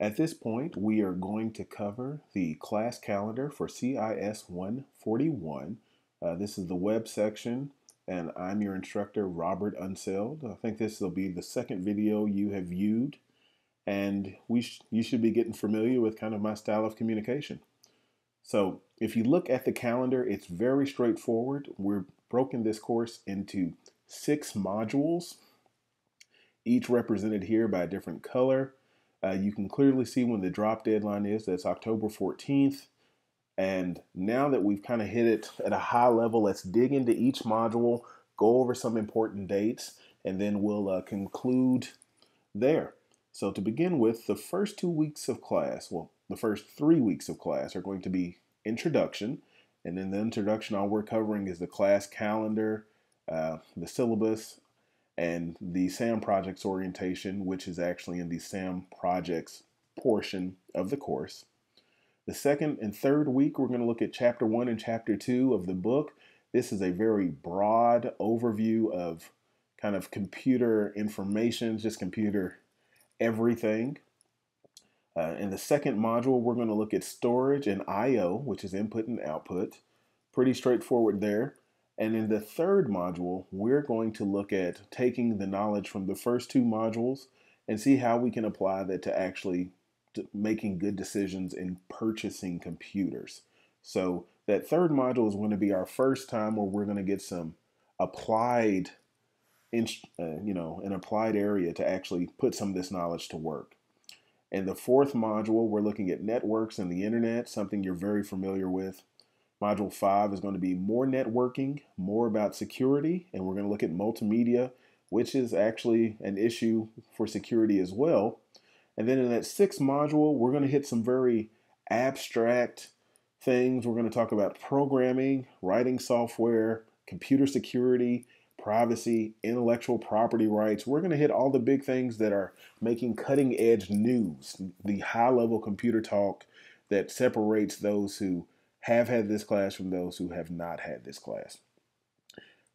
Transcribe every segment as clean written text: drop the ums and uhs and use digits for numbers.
At this point, we are going to cover the class calendar for CIS 141. This is the web section, and I'm your instructor, Robert Unseld. I think this will be the second video you have viewed, and you should be getting familiar with kind of my style of communication. So if you look at the calendar, it's very straightforward. We're broken this course into 6 modules, each represented here by a different color. You can clearly see when the drop deadline is. That's October 14th. And now that we've kind of hit it at a high level, let's dig into each module, go over some important dates, and then we'll conclude there. So to begin with, the first 2 weeks of class, well, the first 3 weeks of class are going to be introduction. And in the introduction, all we're covering is the class calendar, the syllabus, and the SAM projects orientation, which is actually in the SAM projects portion of the course. The second and third week, we're going to look at chapter 1 and chapter 2 of the book. This is a very broad overview of kind of computer information, just computer everything. In the second module, we're going to look at storage and I/O, which is input and output. Pretty straightforward there. And in the third module, we're going to look at taking the knowledge from the first 2 modules and see how we can apply that to actually making good decisions in purchasing computers. So that third module is going to be our first time where we're going to get some applied, an applied area to actually put some of this knowledge to work. In the fourth module, we're looking at networks and the internet, something you're very familiar with. Module 5 is going to be more networking, more about security, and we're going to look at multimedia, which is actually an issue for security as well. And then in that 6th module, we're going to hit some very abstract things. We're going to talk about programming, writing software, computer security, privacy, intellectual property rights. We're going to hit all the big things that are making cutting edge news, the high level computer talk that separates those who have had this class from those who have not had this class.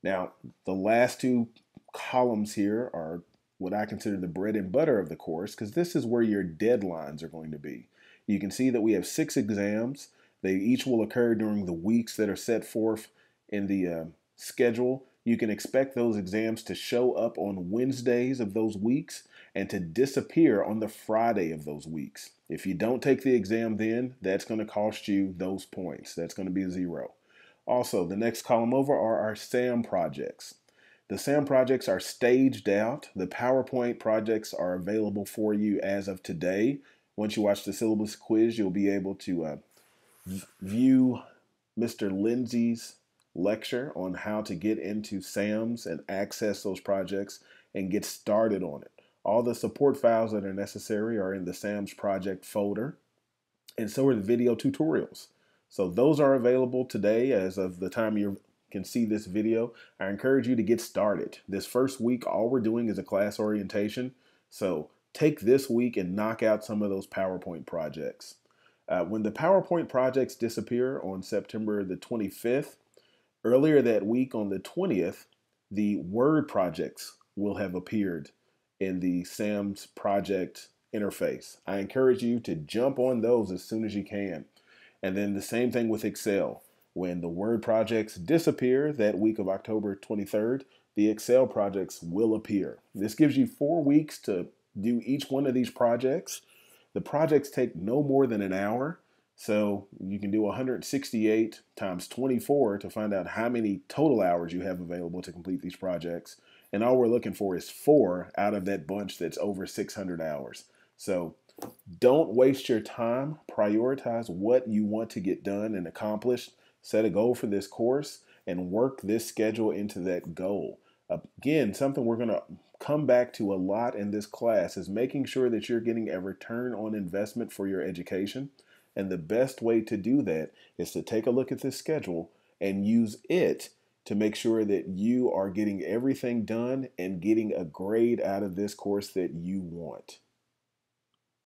Now, the last 2 columns here are what I consider the bread and butter of the course, because this is where your deadlines are going to be. You can see that we have 6 exams. They each will occur during the weeks that are set forth in the schedule. You can expect those exams to show up on Wednesdays of those weeks and to disappear on the Friday of those weeks. If you don't take the exam then, that's going to cost you those points. That's going to be 0. Also, the next column over are our SAM projects. The SAM projects are staged out. The PowerPoint projects are available for you as of today. Once you watch the syllabus quiz, you'll be able to view Mr. Lindsay's lecture on how to get into SAMs and access those projects and get started on it. All the support files that are necessary are in the SAMs project folder, and so are the video tutorials. So those are available today as of the time you can see this video. I encourage you to get started. This first week, all we're doing is a class orientation. So take this week and knock out some of those PowerPoint projects. When the PowerPoint projects disappear on September the 25th, earlier that week on the 20th, the Word projects will have appeared in the SAMs project interface. I encourage you to jump on those as soon as you can. And then the same thing with Excel. When the Word projects disappear that week of October 23rd, the Excel projects will appear. This gives you 4 weeks to do each one of these projects. The projects take no more than an hour, so you can do 168 times 24 to find out how many total hours you have available to complete these projects. And all we're looking for is 4 out of that bunch that's over 600 hours. So don't waste your time. Prioritize what you want to get done and accomplished. Set a goal for this course and work this schedule into that goal. Again, something we're going to come back to a lot in this class is making sure that you're getting a return on investment for your education. And the best way to do that is to take a look at this schedule and use it to make sure that you are getting everything done and getting a grade out of this course that you want.